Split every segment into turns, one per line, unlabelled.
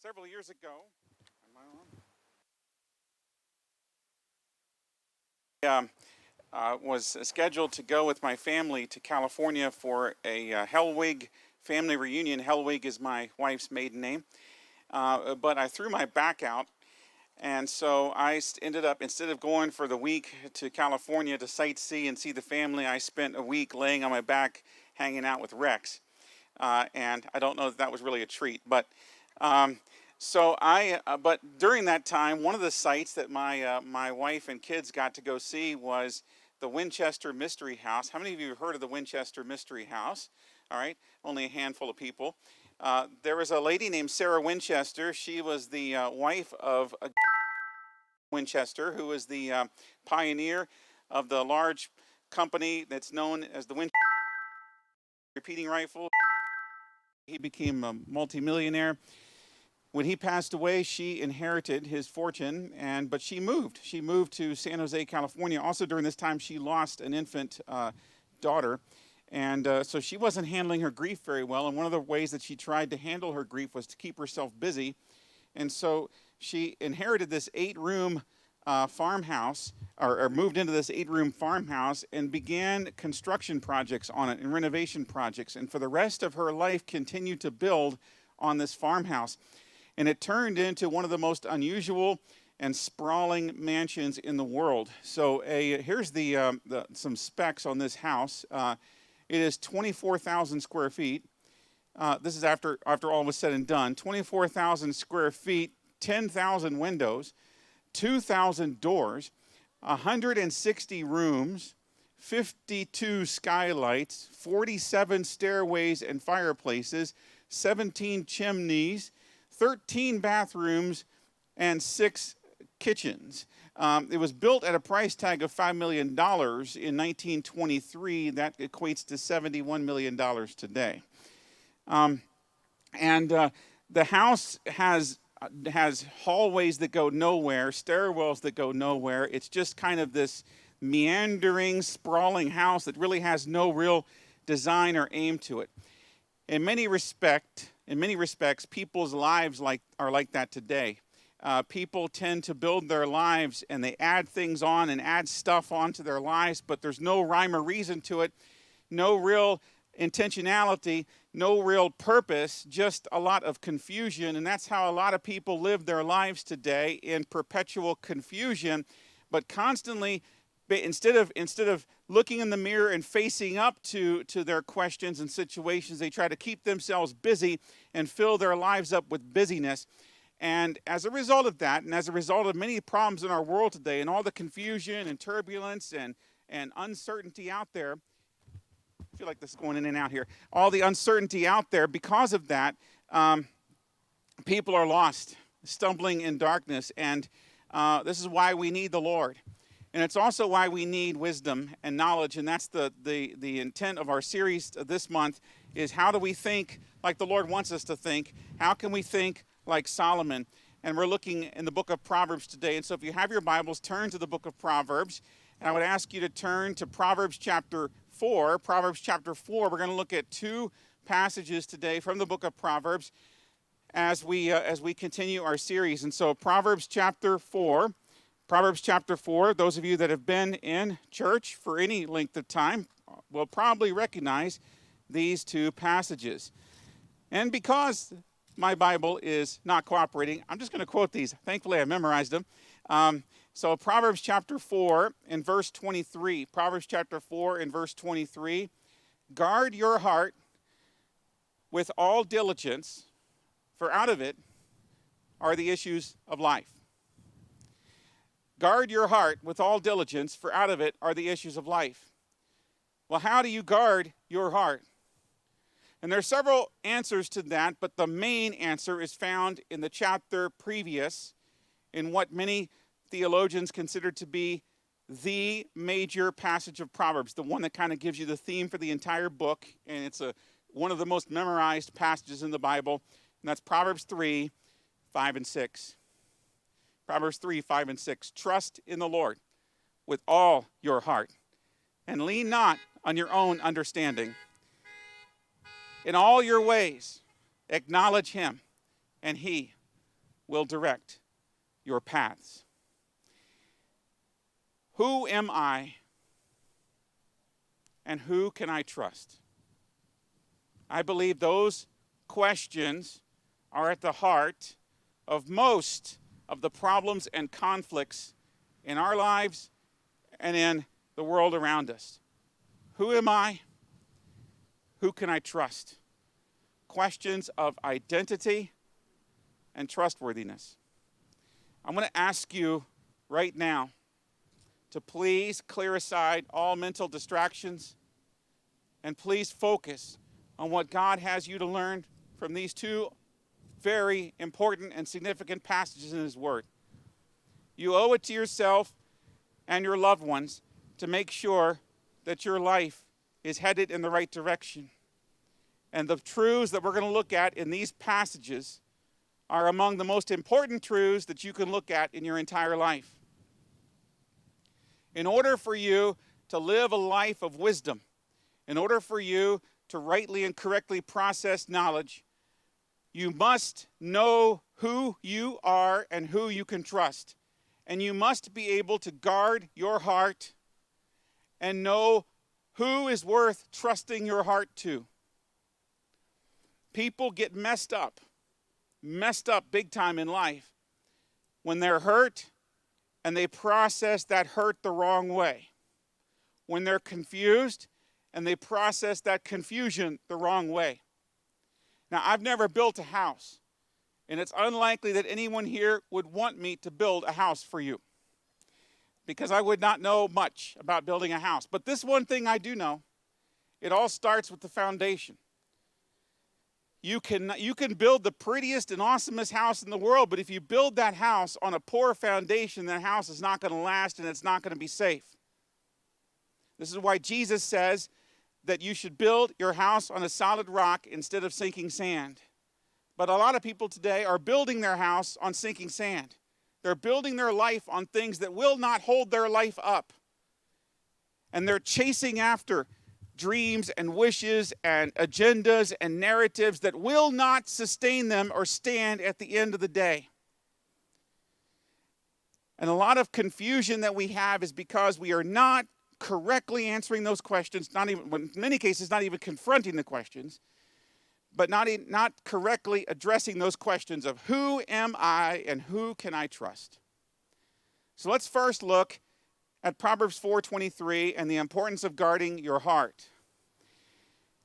Several years ago, I was scheduled to go with my family to California for a Hellwig family reunion. Hellwig is my wife's maiden name. But I threw my back out, and so I ended up, instead of going for the week to California to sightsee and see the family, I spent a week laying on my back hanging out with Rex. And I don't know if that was really a treat, but um, but during that time, one of the sites that my wife and kids got to go see was the Winchester Mystery House. How many of you have heard of the Winchester Mystery House? All right, only a handful of people. There was a lady named Sarah Winchester. She was the wife of a Winchester, who was the pioneer of the large company that's known as the Winchester repeating rifle. He became a multimillionaire. When he passed away, she inherited his fortune, but she moved. She moved to San Jose, California. Also, during this time, she lost an infant daughter, and so she wasn't handling her grief very well. And one of the ways that she tried to handle her grief was to keep herself busy. And so she inherited this 8-room farmhouse, or moved into this 8-room farmhouse, and began construction projects on it and renovation projects. And for the rest of her life, continued to build on this farmhouse. And it turned into one of the most unusual and sprawling mansions in the world. So here's some specs on this house. It is 24,000 square feet. This is after all was said and done. 24,000 square feet, 10,000 windows, 2,000 doors, 160 rooms, 52 skylights, 47 stairways and fireplaces, 17 chimneys, 13 bathrooms, and 6 kitchens. It was built at a price tag of $5 million in 1923. That equates to $71 million today. The house has hallways that go nowhere, stairwells that go nowhere. It's just kind of this meandering, sprawling house that really has no real design or aim to it. In many respects, people's lives are like that today. People tend to build their lives and they add things on and add stuff onto their lives, but there's no rhyme or reason to it, no real intentionality, no real purpose, just a lot of confusion. And that's how a lot of people live their lives today, in perpetual confusion, but constantly, instead of looking in the mirror and facing up to their questions and situations, they try to keep themselves busy and fill their lives up with busyness. And as a result of that, and as a result of many problems in our world today, and all the confusion and turbulence and uncertainty out there, I feel like this is going in and out here, all the uncertainty out there, because of that, people are lost, stumbling in darkness. And this is why we need the Lord. And it's also why we need wisdom and knowledge, and that's the intent of our series this month, is how do we think like the Lord wants us to think? How can we think like Solomon? And we're looking in the book of Proverbs today. And so if you have your Bibles, turn to the book of Proverbs. And I would ask you to turn to Proverbs chapter 4. Proverbs chapter 4, we're going to look at 2 passages today from the book of Proverbs as we continue our series. And so Proverbs chapter 4, those of you that have been in church for any length of time will probably recognize these 2 passages. And because my Bible is not cooperating, I'm just going to quote these. Thankfully, I memorized them. So Proverbs chapter 4 and verse 23. Proverbs chapter 4 and verse 23. Guard your heart with all diligence, for out of it are the issues of life. Guard your heart with all diligence, for out of it are the issues of life. Well, how do you guard your heart? And there are several answers to that, but the main answer is found in the chapter previous, in what many theologians consider to be the major passage of Proverbs, the one that kind of gives you the theme for the entire book, and it's one of the most memorized passages in the Bible, and that's Proverbs 3, 5, and 6. Proverbs 3, 5, and 6. Trust in the Lord with all your heart, and lean not on your own understanding. In all your ways, acknowledge him, and he will direct your paths. Who am I, and who can I trust? I believe those questions are at the heart of most of the problems and conflicts in our lives and in the world around us. Who am I? Who can I trust? Questions of identity and trustworthiness. I'm going to ask you right now to please clear aside all mental distractions and please focus on what God has you to learn from these two very important and significant passages in His Word. You owe it to yourself and your loved ones to make sure that your life is headed in the right direction. And the truths that we're going to look at in these passages are among the most important truths that you can look at in your entire life. In order for you to live a life of wisdom, in order for you to rightly and correctly process knowledge, you must know who you are and who you can trust. And you must be able to guard your heart and know who is worth trusting your heart to. People get messed up big time in life when they're hurt and they process that hurt the wrong way. When they're confused and they process that confusion the wrong way. Now, I've never built a house, and it's unlikely that anyone here would want me to build a house for you, because I would not know much about building a house. But this one thing I do know, it all starts with the foundation. You can build the prettiest and awesomest house in the world, but if you build that house on a poor foundation, that house is not going to last and it's not going to be safe. This is why Jesus says that you should build your house on a solid rock instead of sinking sand. But a lot of people today are building their house on sinking sand. They're building their life on things that will not hold their life up. And they're chasing after dreams and wishes and agendas and narratives that will not sustain them or stand at the end of the day. And a lot of confusion that we have is because we are not correctly answering those questions, in many cases not even confronting the questions, but not correctly addressing those questions of who am I and who can I trust. So let's first look at Proverbs 4:23 and the importance of guarding your heart.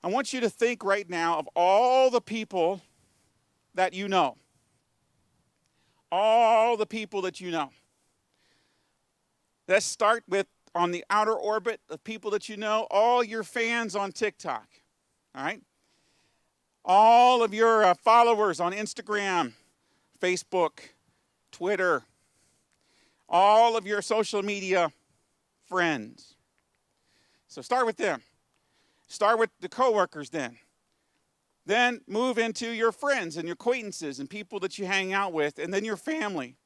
I want you to think right now of all the people that you know. All the people that you know. Let's start with, on the outer orbit of people that you know, all your fans on TikTok, all right? All of your followers on Instagram, Facebook, Twitter, all of your social media friends. So start with them. Start with the coworkers then. Then move into your friends and your acquaintances and people that you hang out with, and then your family.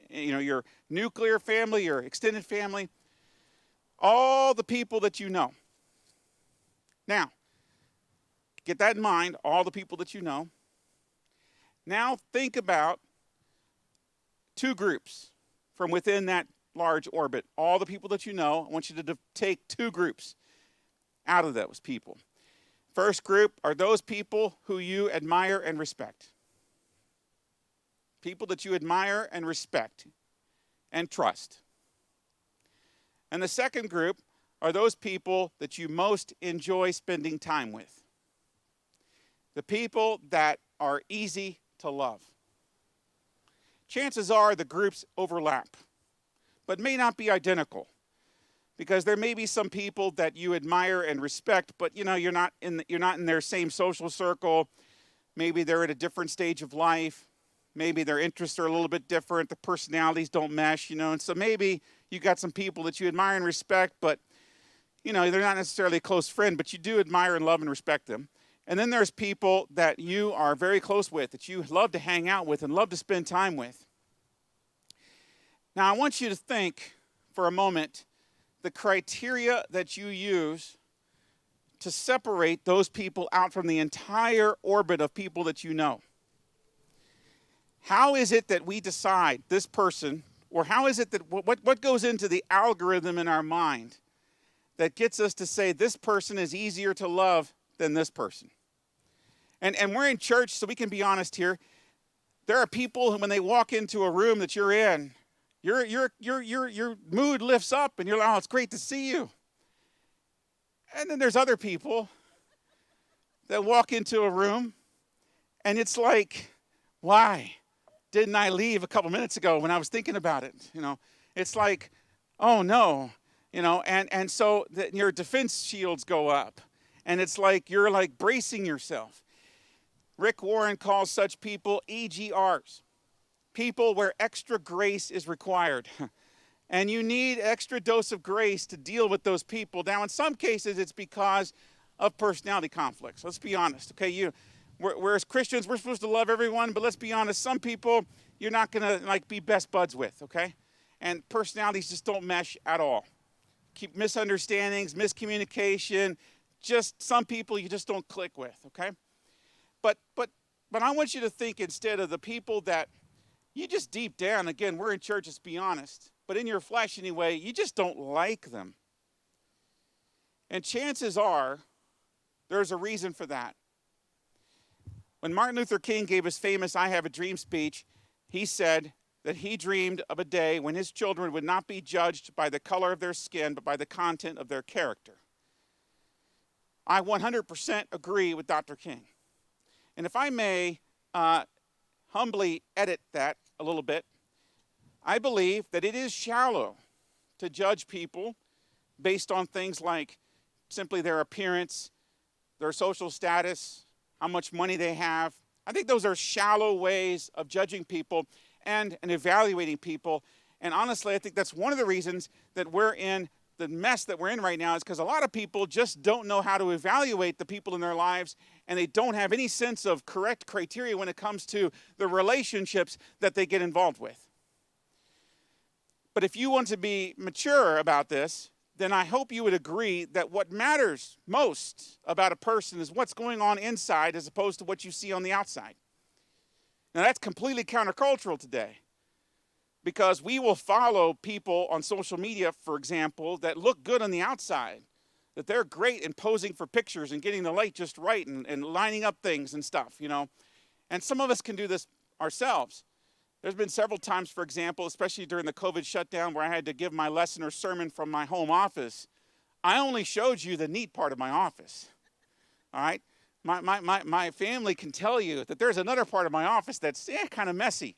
You know, your nuclear family, your extended family. All the people that you know. Now, get that in mind, all the people that you know. Now think about two groups from within that large orbit. All the people that you know, I want you to take two groups out of those people. First group are those people who you admire and respect. People that you admire and respect and trust. And the second group are those people that you most enjoy spending time with. The people that are easy to love. Chances are the groups overlap, but may not be identical. Because there may be some people that you admire and respect, but you're not in their same social circle. Maybe they're at a different stage of life. Maybe their interests are a little bit different. The personalities don't mesh, and so maybe you got some people that you admire and respect, but they're not necessarily a close friend, but you do admire and love and respect them. And then there's people that you are very close with, that you love to hang out with and love to spend time with. Now, I want you to think for a moment the criteria that you use to separate those people out from the entire orbit of people that you know. How is it that we decide this person, or how is it that what goes into the algorithm in our mind that gets us to say this person is easier to love than this person? And we're in church, so we can be honest here. There are people who, when they walk into a room that you're in, your mood lifts up, and you're like, oh, it's great to see you. And then there's other people that walk into a room, and it's like, why didn't I leave a couple minutes ago when I was thinking about it? It's like, oh no, and so your defense shields go up, and it's like you're like bracing yourself. Rick Warren calls such people EGRs, people where extra grace is required. And you need extra dose of grace to deal with those people. Now, in some cases, it's because of personality conflicts. Let's be honest, okay? We're as Christians, we're supposed to love everyone, but let's be honest, some people you're not gonna be best buds with, okay? And personalities just don't mesh at all. Keep misunderstandings, miscommunication, just some people you just don't click with, okay? But I want you to think instead of the people that you just deep down, again, we're in church, let's be honest, but in your flesh anyway, you just don't like them. And chances are, there's a reason for that. When Martin Luther King gave his famous I Have a Dream speech, he said that he dreamed of a day when his children would not be judged by the color of their skin, but by the content of their character. I 100% agree with Dr. King. And if I may humbly edit that a little bit, I believe that it is shallow to judge people based on things like simply their appearance, their social status, how much money they have. I think those are shallow ways of judging people and evaluating people. And honestly, I think that's one of the reasons that we're in the mess that we're in right now, is because a lot of people just don't know how to evaluate the people in their lives, and they don't have any sense of correct criteria when it comes to the relationships that they get involved with. But if you want to be mature about this, then I hope you would agree that what matters most about a person is what's going on inside as opposed to what you see on the outside. Now, that's completely countercultural today, because we will follow people on social media, for example, that look good on the outside, that they're great in posing for pictures and getting the light just right and lining up things and stuff, And some of us can do this ourselves. There's been several times, for example, especially during the COVID shutdown, where I had to give my lesson or sermon from my home office. I only showed you the neat part of my office, all right? My family can tell you that there's another part of my office that's kind of messy,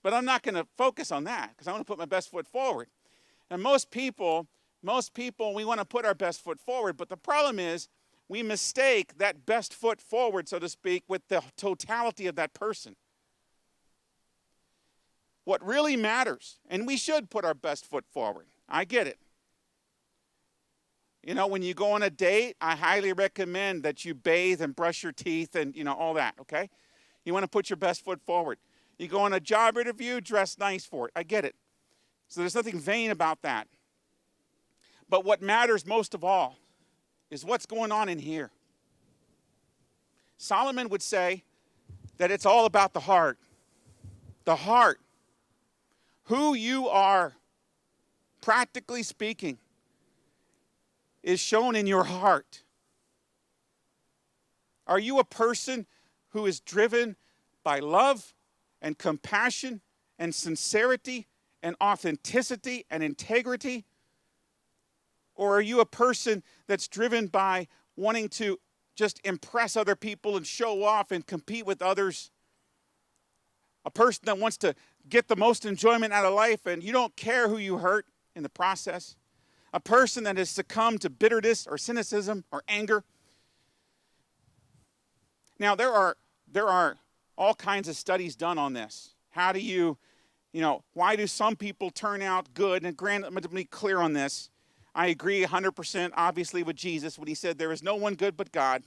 but I'm not going to focus on that because I want to put my best foot forward. And most people, we want to put our best foot forward, but the problem is we mistake that best foot forward, so to speak, with the totality of that person. What really matters, and we should put our best foot forward. I get it. When you go on a date, I highly recommend that you bathe and brush your teeth and, all that, okay? You want to put your best foot forward. You go on a job interview, dress nice for it. I get it. So there's nothing vain about that. But what matters most of all is what's going on in here. Solomon would say that it's all about the heart. The heart. Who you are, practically speaking, is shown in your heart. Are you a person who is driven by love and compassion and sincerity and authenticity and integrity? Or are you a person that's driven by wanting to just impress other people and show off and compete with others? A person that wants to get the most enjoyment out of life and you don't care who you hurt in the process? A person that has succumbed to bitterness or cynicism or anger? Now, there are all kinds of studies done on this. How do why do some people turn out good? And granted, I'm going to be clear on this. I agree 100% obviously with Jesus when he said there is no one good but God.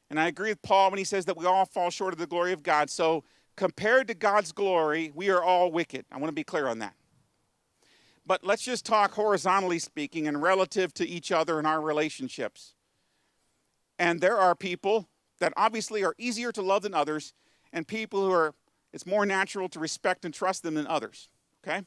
And I agree with Paul when he says that we all fall short of the glory of God. So compared to God's glory, we are all wicked. I want to be clear on that. But let's just talk horizontally speaking and relative to each other in our relationships. And there are people that obviously are easier to love than others, and people who are it's more natural to respect and trust them than others, okay?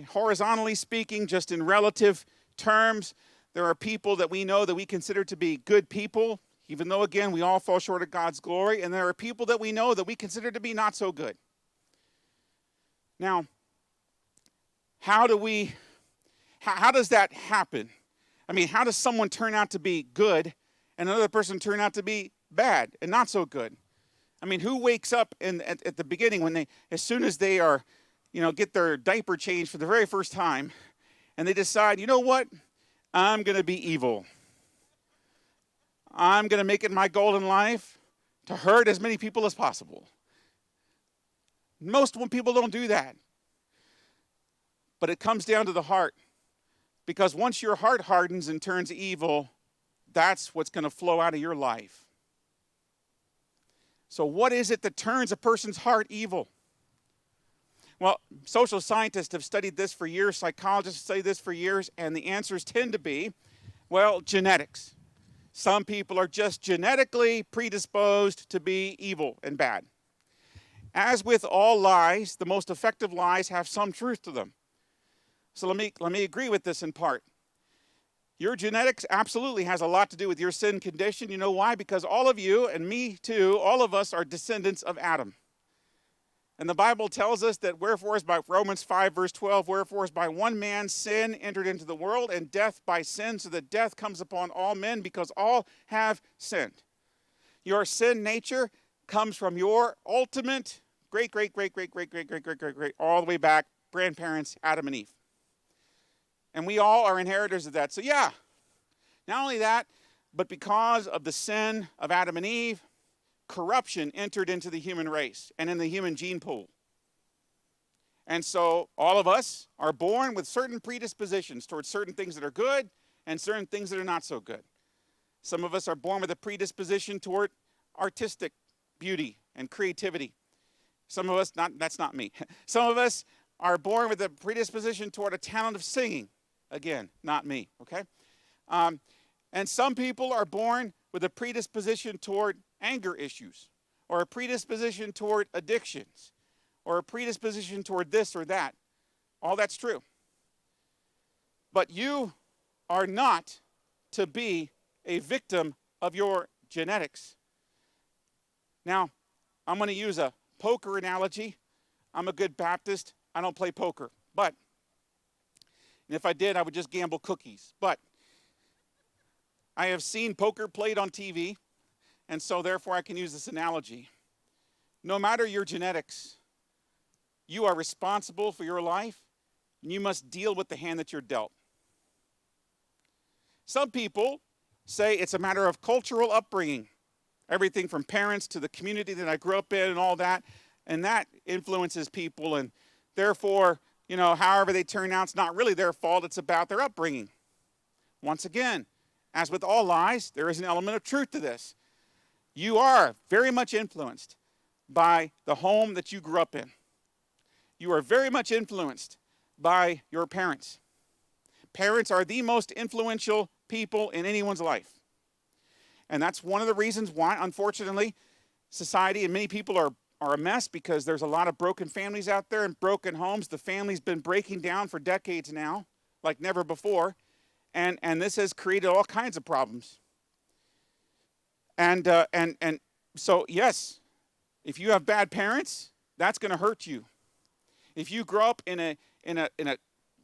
Horizontally speaking, just in relative terms, there are people that we know that we consider to be good people, even though, again, we all fall short of God's glory, and there are people that we know that we consider to be not so good. Now, how does that happen? I mean, how does someone turn out to be good and another person turn out to be bad and not so good? I mean, who wakes up at the beginning when as soon as they are, get their diaper changed for the very first time, and they decide, you know what? I'm going to be evil. I'm going to make it my goal in life to hurt as many people as possible. Most people don't do that. But it comes down to the heart. Because once your heart hardens and turns evil, that's what's going to flow out of your life. So what is it that turns a person's heart evil? Well, social scientists have studied this for years, psychologists study this for years, and the answers tend to be, well, genetics. Some people are just genetically predisposed to be evil and bad. As with all lies, the most effective lies have some truth to them. So let me agree with this in part. Your genetics absolutely has a lot to do with your sin condition. You know why? Because all of you, and me too, all of us are descendants of Adam. And the Bible tells us that wherefore is by Romans 5 verse 12, wherefore is by one man sin entered into the world, and death by sin, so that death comes upon all men because all have sinned. Your sin nature comes from your ultimate great, all the way back, grandparents, Adam and Eve. And we all are inheritors of that. So yeah, not only that, but because of the sin of Adam and Eve, corruption entered into the human race and in the human gene pool. And so all of us are born with certain predispositions towards certain things that are good and certain things that are not so good. Some of us are born with a predisposition toward artistic beauty and creativity. Some of us, that's not me. Some of us are born with a predisposition toward a talent of singing. Again, not me, okay? And some people are born with a predisposition toward anger issues, or a predisposition toward addictions, or a predisposition toward this or that. All that's true. But you are not to be a victim of your genetics. Now, I'm going to use a poker analogy. I'm a good Baptist. I don't play poker. But, and if I did, I would just gamble cookies. But I have seen poker played on TV, and so therefore I can use this analogy. No matter your genetics, you are responsible for your life, and you must deal with the hand that you're dealt. Some people say it's a matter of cultural upbringing, everything from parents to the community that I grew up in and all that, and that influences people, and therefore, however they turn out, it's not really their fault, it's about their upbringing. Once again, as with all lies, there is an element of truth to this. You are very much influenced by the home that you grew up in. You are very much influenced by your parents. Parents are the most influential people in anyone's life. And that's one of the reasons why, unfortunately, society and many people are a mess, because there's a lot of broken families out there and broken homes. The family's been breaking down for decades now, like never before. And this has created all kinds of problems. And so, yes, if you have bad parents, that's going to hurt you. If you grow up in a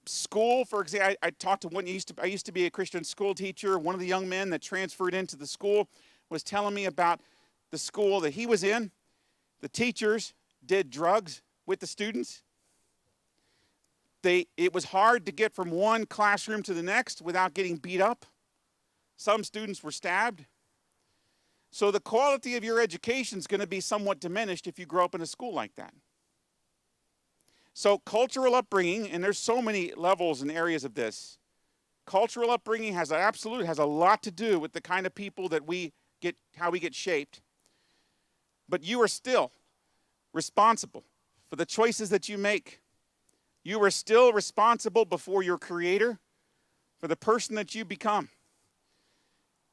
school, for example, I talked to one. I used to be a Christian school teacher. One of the young men that transferred into the school was telling me about the school that he was in. The teachers did drugs with the students. It was hard to get from one classroom to the next without getting beat up. Some students were stabbed. So the quality of your education is going to be somewhat diminished if you grow up in a school like that. So cultural upbringing, and there's so many levels and areas of this. Cultural upbringing has a lot to do with the kind of people that we get, how we get shaped. But you are still responsible for the choices that you make. You are still responsible before your Creator for the person that you become.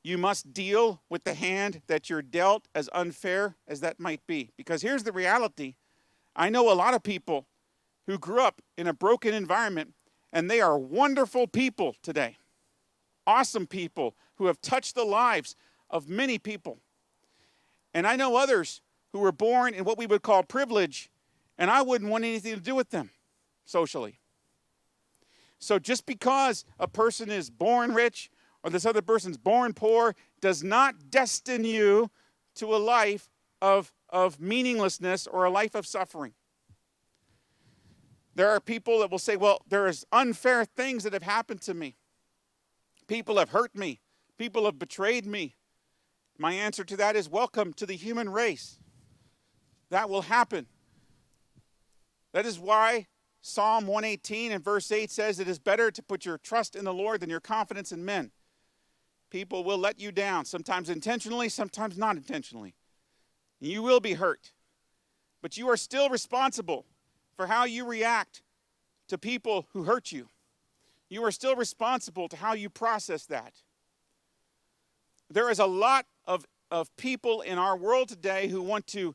You must deal with the hand that you're dealt, as unfair as that might be. Because here's the reality. I know a lot of people who grew up in a broken environment, and they are wonderful people today. Awesome people who have touched the lives of many people. And I know others who were born in what we would call privilege, and I wouldn't want anything to do with them socially. So just because a person is born rich or this other person's born poor does not destine you to a life of meaninglessness or a life of suffering. There are people that will say, well, there is unfair things that have happened to me. People have hurt me. People have betrayed me. My answer to that is welcome to the human race. That will happen. That is why Psalm 118 and verse 8 says it is better to put your trust in the Lord than your confidence in men. People will let you down, sometimes intentionally, sometimes not intentionally. You will be hurt. But you are still responsible for how you react to people who hurt you. You are still responsible to how you process that. There is a lot of people in our world today who want to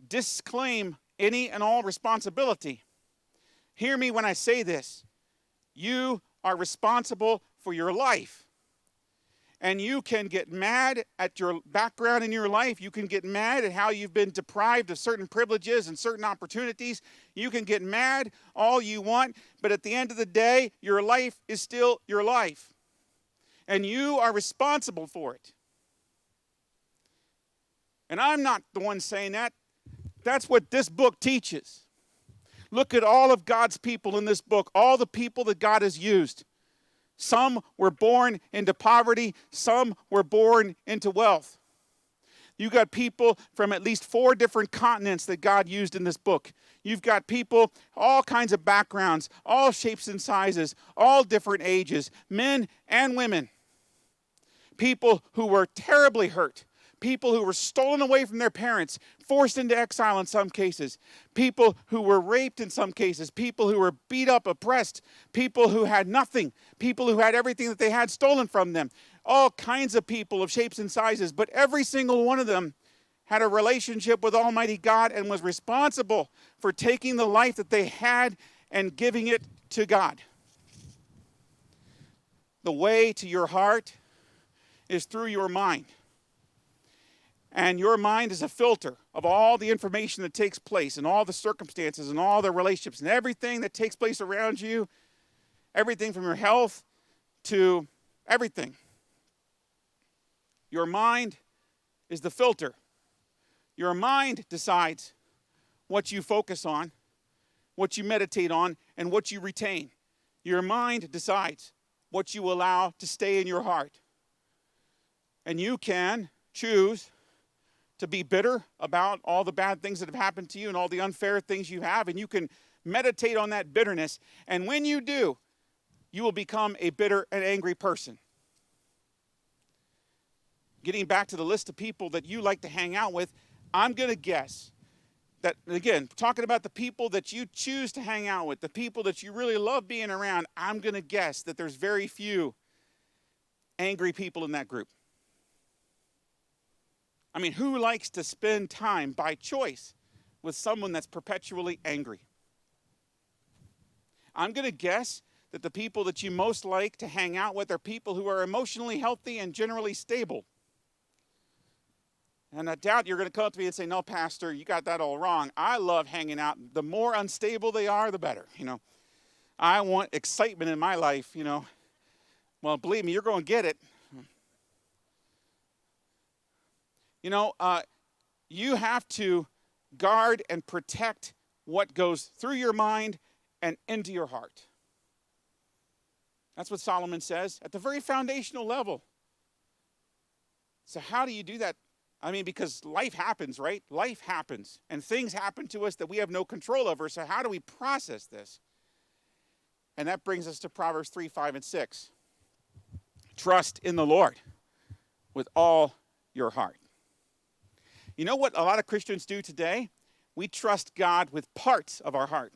disclaim any and all responsibility. Hear me when I say this. You are responsible for your life. And you can get mad at your background in your life. You can get mad at how you've been deprived of certain privileges and certain opportunities. You can get mad all you want, but at the end of the day, your life is still your life. And you are responsible for it. And I'm not the one saying that. That's what this book teaches. Look at all of God's people in this book, all the people that God has used. Some were born into poverty. Some were born into wealth. You got people from at least 4 different continents that God used in this book. You've got people, all kinds of backgrounds, all shapes and sizes, all different ages, men and women. People who were terribly hurt. People who were stolen away from their parents, forced into exile in some cases. People who were raped in some cases. People who were beat up, oppressed. People who had nothing. People who had everything that they had stolen from them. All kinds of people of shapes and sizes. But every single one of them had a relationship with Almighty God and was responsible for taking the life that they had and giving it to God. The way to your heart is through your mind. And your mind is a filter of all the information that takes place and all the circumstances and all the relationships and everything that takes place around you, everything from your health to everything. Your mind is the filter. Your mind decides what you focus on, what you meditate on, and what you retain. Your mind decides what you allow to stay in your heart. And you can choose to be bitter about all the bad things that have happened to you and all the unfair things you have, and you can meditate on that bitterness. And when you do, you will become a bitter and angry person. Getting back to the list of people that you like to hang out with, I'm going to guess that, again, talking about the people that you choose to hang out with, the people that you really love being around, I'm going to guess that there's very few angry people in that group. I mean, who likes to spend time by choice with someone that's perpetually angry? I'm going to guess that the people that you most like to hang out with are people who are emotionally healthy and generally stable. And I doubt you're going to come up to me and say, no, Pastor, you got that all wrong. I love hanging out. The more unstable they are, the better. I want excitement in my life, Well, believe me, you're going to get it. You have to guard and protect what goes through your mind and into your heart. That's what Solomon says at the very foundational level. So how do you do that? I mean, because life happens, right? Life happens, and things happen to us that we have no control over. So how do we process this? And that brings us to Proverbs 3, 5, and 6. Trust in the Lord with all your heart. You know what a lot of Christians do today? We trust God with parts of our heart.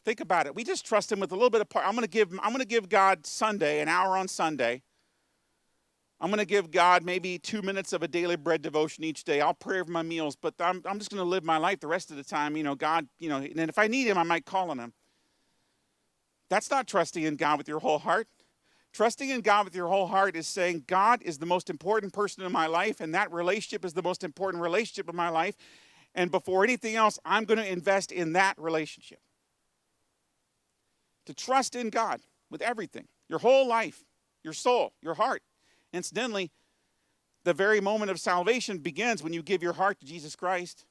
Think about it. We just trust him with a little bit of part. I'm going to give God Sunday, an hour on Sunday. I'm going to give God maybe 2 minutes of a daily bread devotion each day. I'll pray over my meals, but I'm just going to live my life the rest of the time. God, and if I need him, I might call on him. That's not trusting in God with your whole heart. Trusting in God with your whole heart is saying, God is the most important person in my life, and that relationship is the most important relationship in my life. And before anything else, I'm going to invest in that relationship. To trust in God with everything, your whole life, your soul, your heart. Incidentally, the very moment of salvation begins when you give your heart to Jesus Christ.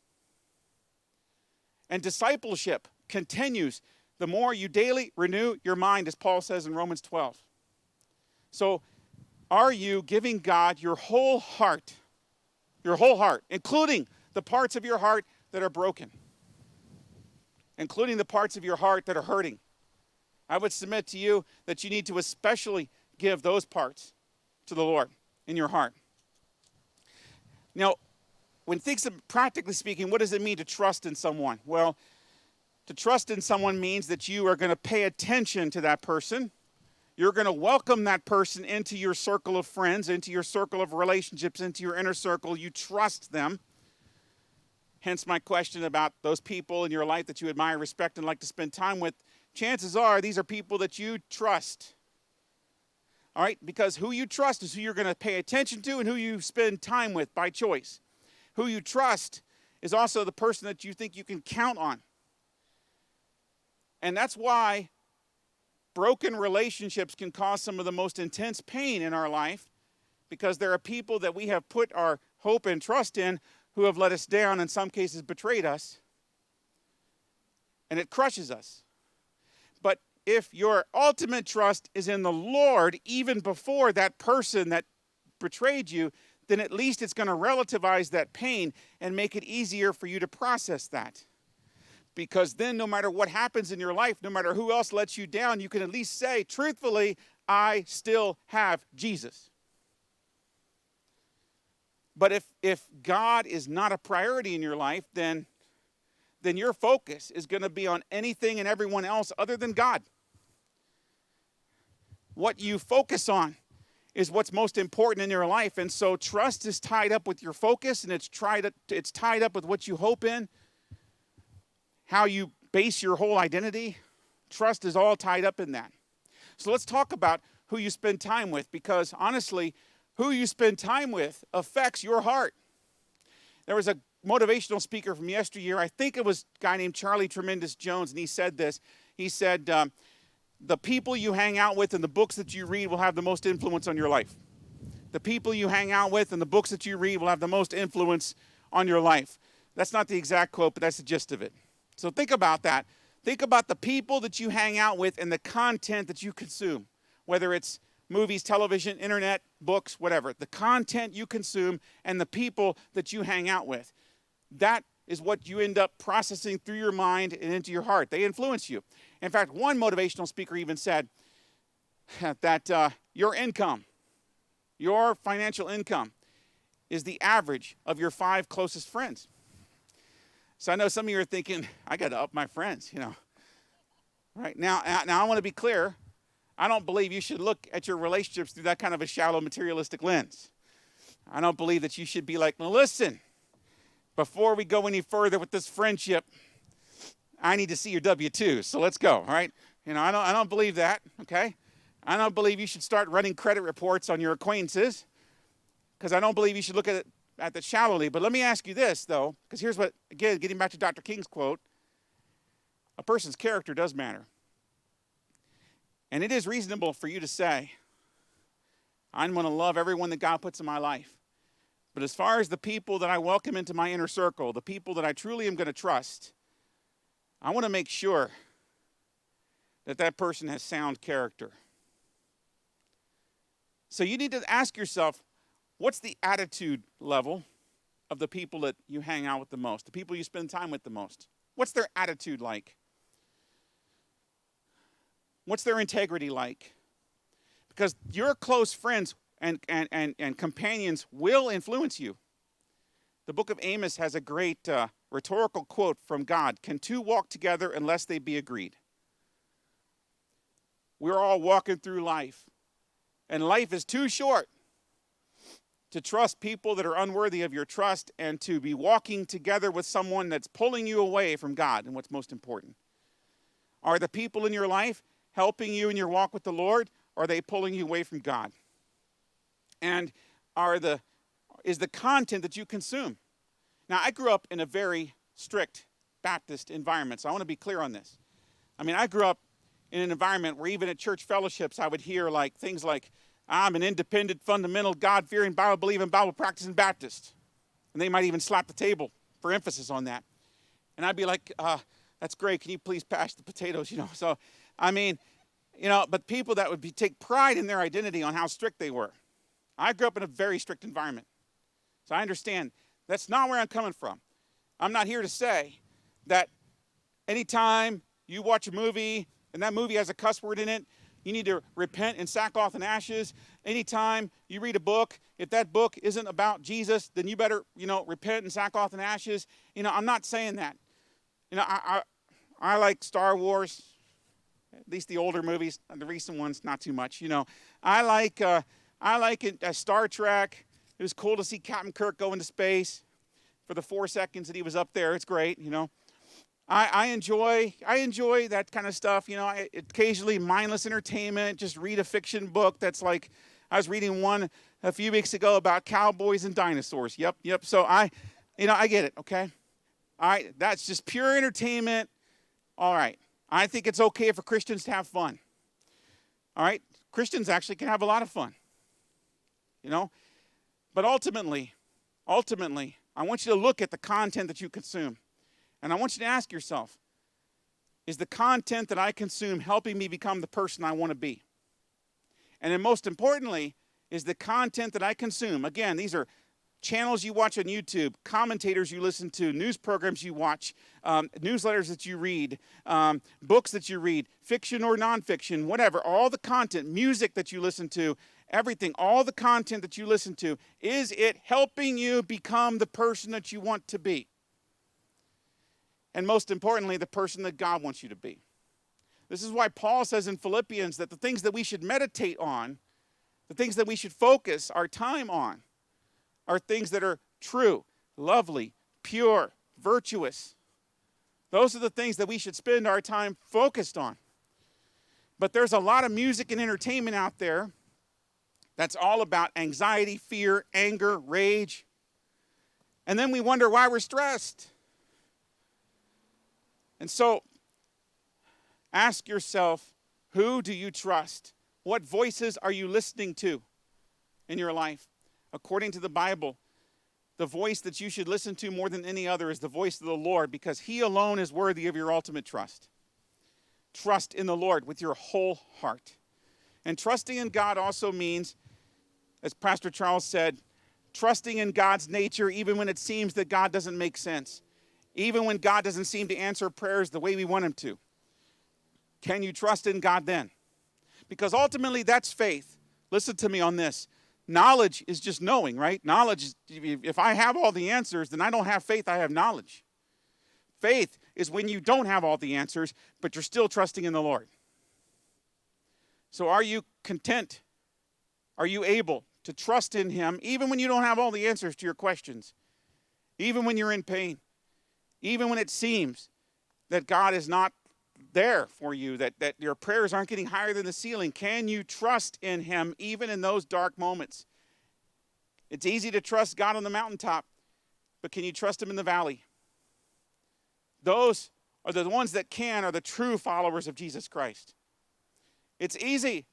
And discipleship continues the more you daily renew your mind, as Paul says in Romans 12. So, are you giving God your whole heart, including the parts of your heart that are broken, including the parts of your heart that are hurting? I would submit to you that you need to especially give those parts to the Lord in your heart. Now, when things of practically speaking, what does it mean to trust in someone? Well, to trust in someone means that you are going to pay attention to that person. You're going to welcome that person into your circle of friends, into your circle of relationships, into your inner circle. You trust them. Hence my question about those people in your life that you admire, respect, and like to spend time with. Chances are these are people that you trust. All right? Because who you trust is who you're going to pay attention to and who you spend time with by choice. Who you trust is also the person that you think you can count on. And that's why broken relationships can cause some of the most intense pain in our life, because there are people that we have put our hope and trust in who have let us down, in some cases betrayed us, and it crushes us. But if your ultimate trust is in the Lord, even before that person that betrayed you, then at least it's going to relativize that pain and make it easier for you to process that. Because then no matter what happens in your life, no matter who else lets you down, you can at least say, truthfully, I still have Jesus. But if God is not a priority in your life, then your focus is going to be on anything and everyone else other than God. What you focus on is what's most important in your life. And so trust is tied up with your focus, and it's tied up with what you hope in, how you base your whole identity. Trust is all tied up in that. So let's talk about who you spend time with, because honestly, who you spend time with affects your heart. There was a motivational speaker from yesteryear, I think it was a guy named Charlie Tremendous Jones, and he said this. He said, the people you hang out with and the books that you read will have the most influence on your life. The people you hang out with and the books that you read will have the most influence on your life. That's not the exact quote, but that's the gist of it. So think about that. Think about the people that you hang out with and the content that you consume, whether it's movies, television, internet, books, whatever. The content you consume and the people that you hang out with. That is what you end up processing through your mind and into your heart. They influence you. In fact, one motivational speaker even said that your income, your financial income, is the average of your 5 closest friends. So I know some of you are thinking, I got to up my friends, Right now I want to be clear. I don't believe you should look at your relationships through that kind of a shallow materialistic lens. I don't believe that you should be like, well, listen, before we go any further with this friendship, I need to see your W-2, so let's go, all right? I don't believe that, okay? I don't believe you should start running credit reports on your acquaintances, because I don't believe you should look at that shallowly. But let me ask you this, though, because here's what, again, getting back to Dr. King's quote, a person's character does matter. And it is reasonable for you to say, I'm going to love everyone that God puts in my life. But as far as the people that I welcome into my inner circle, the people that I truly am going to trust, I want to make sure that that person has sound character. So you need to ask yourself, what's the attitude level of the people that you hang out with the most, the people you spend time with the most? What's their attitude like? What's their integrity like? Because your close friends and companions will influence you. The book of Amos has a great rhetorical quote from God. Can two walk together unless they be agreed? We're all walking through life, and life is too short to trust people that are unworthy of your trust, and to be walking together with someone that's pulling you away from God and what's most important? Are the people in your life helping you in your walk with the Lord, or are they pulling you away from God? And is the content that you consume? Now, I grew up in a very strict Baptist environment, so I want to be clear on this. I mean, I grew up in an environment where even at church fellowships, I would hear things like, I'm an independent, fundamental, God-fearing, Bible-believing, Bible-practicing Baptist. And they might even slap the table for emphasis on that. And I'd be like, that's great. Can you please pass the potatoes? So, I mean, but people that would take pride in their identity on how strict they were. I grew up in a very strict environment. So I understand that's not where I'm coming from. I'm not here to say that anytime you watch a movie and that movie has a cuss word in it, you need to repent in sackcloth and ashes. Anytime you read a book, if that book isn't about Jesus, then you better, repent in sackcloth and ashes. I'm not saying that. I like Star Wars, at least the older movies. The recent ones, not too much. I like Star Trek. It was cool to see Captain Kirk go into space for the 4 seconds that he was up there. It's great, I enjoy that kind of stuff. Occasionally mindless entertainment, just read a fiction book that's like, I was reading one a few weeks ago about cowboys and dinosaurs. Yep. So I get it, okay? All right, that's just pure entertainment. All right, I think it's okay for Christians to have fun. All right, Christians actually can have a lot of fun, But ultimately, I want you to look at the content that you consume. And I want you to ask yourself, is the content that I consume helping me become the person I want to be? And then most importantly, is the content that I consume, again, these are channels you watch on YouTube, commentators you listen to, news programs you watch, newsletters that you read, books that you read, fiction or nonfiction, whatever, all the content, music that you listen to, everything, all the content that you listen to, is it helping you become the person that you want to be? And most importantly, the person that God wants you to be. This is why Paul says in Philippians that the things that we should meditate on, the things that we should focus our time on, are things that are true, lovely, pure, virtuous. Those are the things that we should spend our time focused on. But there's a lot of music and entertainment out there that's all about anxiety, fear, anger, rage. And then we wonder why we're stressed. And so, ask yourself, who do you trust? What voices are you listening to in your life? According to the Bible, the voice that you should listen to more than any other is the voice of the Lord, because He alone is worthy of your ultimate trust. Trust in the Lord with your whole heart. And trusting in God also means, as Pastor Charles said, trusting in God's nature even when it seems that God doesn't make sense. Even when God doesn't seem to answer prayers the way we want Him to. Can you trust in God then? Because ultimately that's faith. Listen to me on this. Knowledge is just knowing, right? Knowledge is, if I have all the answers, then I don't have faith, I have knowledge. Faith is when you don't have all the answers, but you're still trusting in the Lord. So are you content? Are you able to trust in Him even when you don't have all the answers to your questions? Even when you're in pain? Even when it seems that God is not there for you, that your prayers aren't getting higher than the ceiling, can you trust in Him even in those dark moments? It's easy to trust God on the mountaintop, but can you trust Him in the valley? Those are the ones that are the true followers of Jesus Christ. It's easy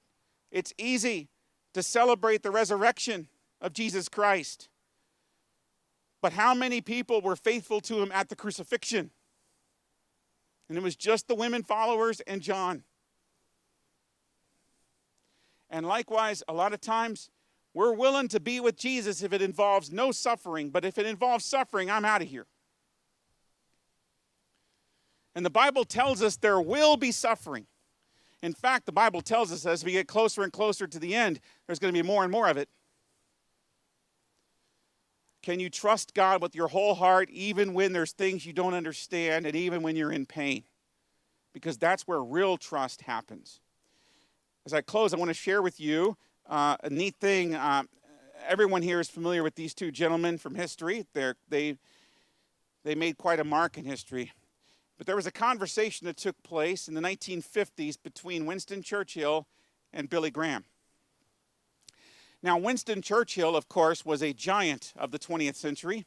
to celebrate the resurrection of Jesus Christ. But how many people were faithful to Him at the crucifixion? And it was just the women followers and John. And likewise, a lot of times, we're willing to be with Jesus if it involves no suffering. But if it involves suffering, I'm out of here. And the Bible tells us there will be suffering. In fact, the Bible tells us as we get closer and closer to the end, there's going to be more and more of it. Can you trust God with your whole heart even when there's things you don't understand and even when you're in pain? Because that's where real trust happens. As I close, I want to share with you a neat thing. everyone here is familiar with these two gentlemen from history. They made quite a mark in history. But there was a conversation that took place in the 1950s between Winston Churchill and Billy Graham. Now, Winston Churchill, of course, was a giant of the 20th century.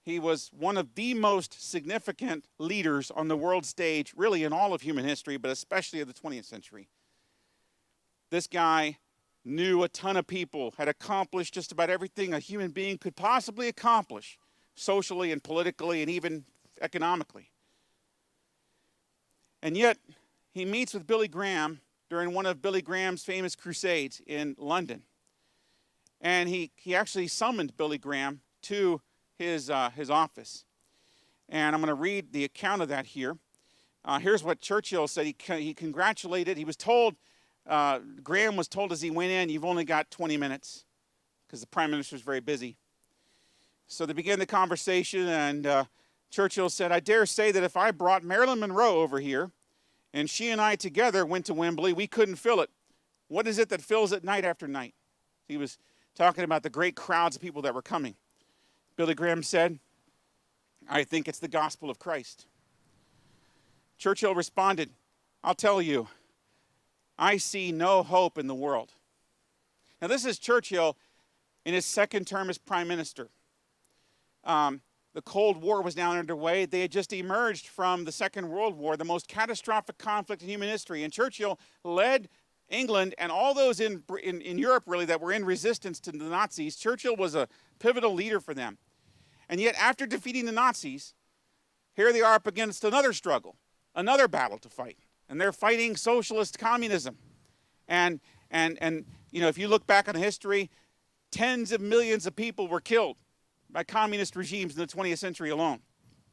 He was one of the most significant leaders on the world stage, really in all of human history, but especially of the 20th century. This guy knew a ton of people, had accomplished just about everything a human being could possibly accomplish, socially and politically and even economically. And yet, he meets with Billy Graham during one of Billy Graham's famous crusades in London. And he actually summoned Billy Graham to his office. And I'm going to read the account of that here. Here's what Churchill said. He congratulated. He was told, Graham was told as he went in, you've only got 20 minutes because the prime minister is very busy. So they began the conversation, and Churchill said, I dare say that if I brought Marilyn Monroe over here and she and I together went to Wembley, we couldn't fill it. What is it that fills it night after night? He was talking about the great crowds of people that were coming. Billy Graham said, I think it's the gospel of Christ. Churchill responded, I'll tell you, I see no hope in the world. Now this is Churchill in his second term as prime minister. The Cold War was now underway. They had just emerged from the Second World War, the most catastrophic conflict in human history. And Churchill led England and all those in Europe, really, that were in resistance to the Nazis. Churchill was a pivotal leader for them. And yet, after defeating the Nazis, here they are up against another struggle, another battle to fight. And they're fighting socialist communism. And you know, if you look back on history, tens of millions of people were killed by communist regimes in the 20th century alone.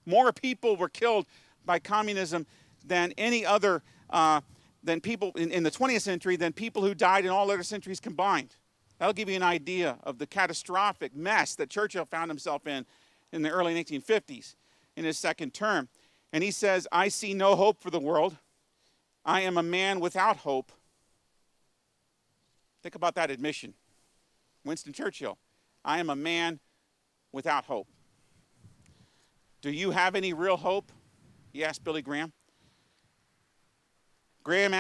More people were killed by communism than any other, than people in the 20th century than people who died in all other centuries combined. That'll give you an idea of the catastrophic mess that Churchill found himself in the early 1950s in his second term. And he says, I see no hope for the world. I am a man without hope. Think about that admission. Winston Churchill, I am a man without hope. Do you have any real hope? He asked Billy Graham. Graham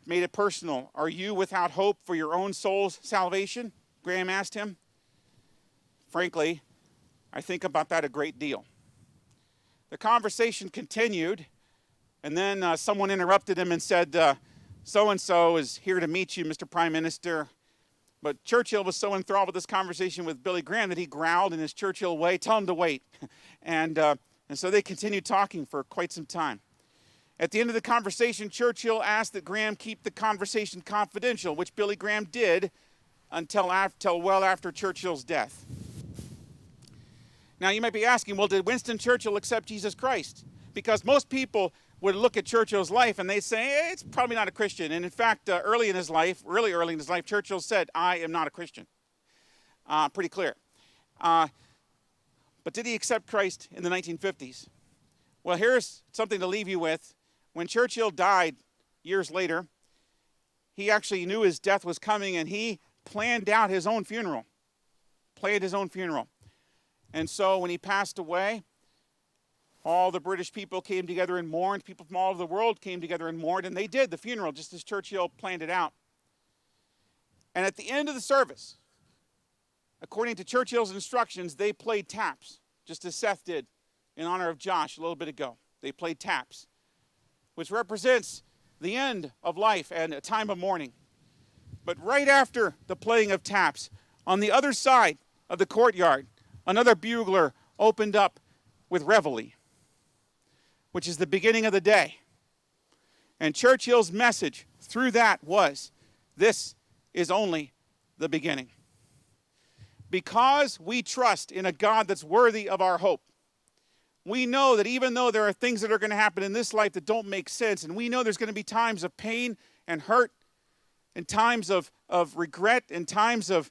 made it personal. Are you without hope for your own soul's salvation? Graham asked him. Frankly, I think about that a great deal. The conversation continued, and then someone interrupted him and said, so-and-so is here to meet you, Mr. Prime Minister. But Churchill was so enthralled with this conversation with Billy Graham that he growled in his Churchill way, tell him to wait. And so they continued talking for quite some time. At the end of the conversation, Churchill asked that Graham keep the conversation confidential, which Billy Graham did until well after Churchill's death. Now, you might be asking, well, did Winston Churchill accept Jesus Christ? Because most people would look at Churchill's life and they'd say, it's probably not a Christian. And in fact, really early in his life, Churchill said, I am not a Christian. Pretty clear. But did he accept Christ in the 1950s? Well, here's something to leave you with. When Churchill died years later, he actually knew his death was coming and he planned out his own funeral. And so when he passed away, all the British people came together and mourned. People from all over the world came together and mourned, and they did the funeral just as Churchill planned it out. And at the end of the service, according to Churchill's instructions, they played taps, just as Seth did in honor of Josh a little bit ago. They played taps, which represents the end of life and a time of mourning. But right after the playing of taps, on the other side of the courtyard, another bugler opened up with reveille, which is the beginning of the day. And Churchill's message through that was, this is only the beginning. Because we trust in a God that's worthy of our hope, we know that even though there are things that are going to happen in this life that don't make sense, and we know there's going to be times of pain and hurt, and times of regret, and times of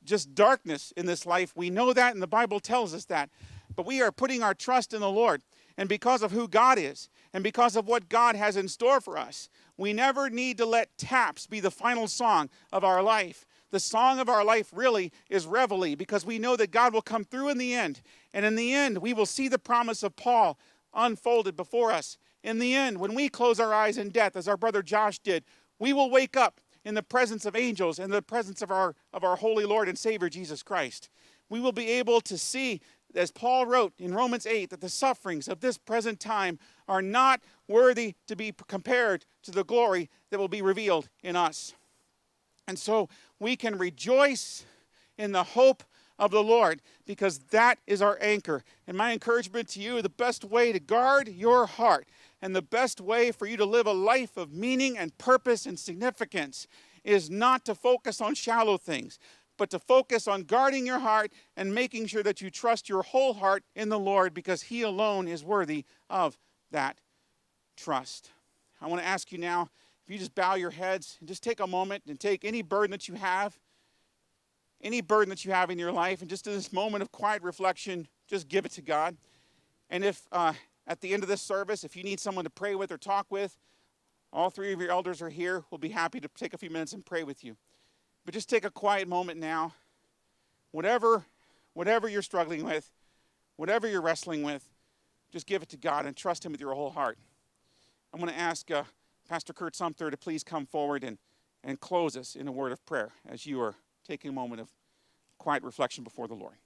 just darkness in this life, we know that, and the Bible tells us that. But we are putting our trust in the Lord. And because of who God is, and because of what God has in store for us, we never need to let taps be the final song of our life. The song of our life really is reveille, because we know that God will come through in the end. And in the end, we will see the promise of Paul unfolded before us. In the end, when we close our eyes in death, as our brother Josh did, we will wake up in the presence of angels, in the presence of our holy Lord and Savior, Jesus Christ. We will be able to see, as Paul wrote in Romans 8, that the sufferings of this present time are not worthy to be compared to the glory that will be revealed in us. And so we can rejoice in the hope of the Lord, because that is our anchor. And my encouragement to you, the best way to guard your heart and the best way for you to live a life of meaning and purpose and significance is not to focus on shallow things, but to focus on guarding your heart and making sure that you trust your whole heart in the Lord, because he alone is worthy of that trust. I want to ask you now, if you just bow your heads and just take a moment and take any burden that you have in your life, and just in this moment of quiet reflection, just give it to God. And if at the end of this service, if you need someone to pray with or talk with, all three of your elders are here. We'll be happy to take a few minutes and pray with you. But just take a quiet moment now. Whatever you're struggling with, whatever you're wrestling with, just give it to God and trust him with your whole heart. I'm going to ask Pastor Kurt Sumter to please come forward and close us in a word of prayer as you are taking a moment of quiet reflection before the Lord.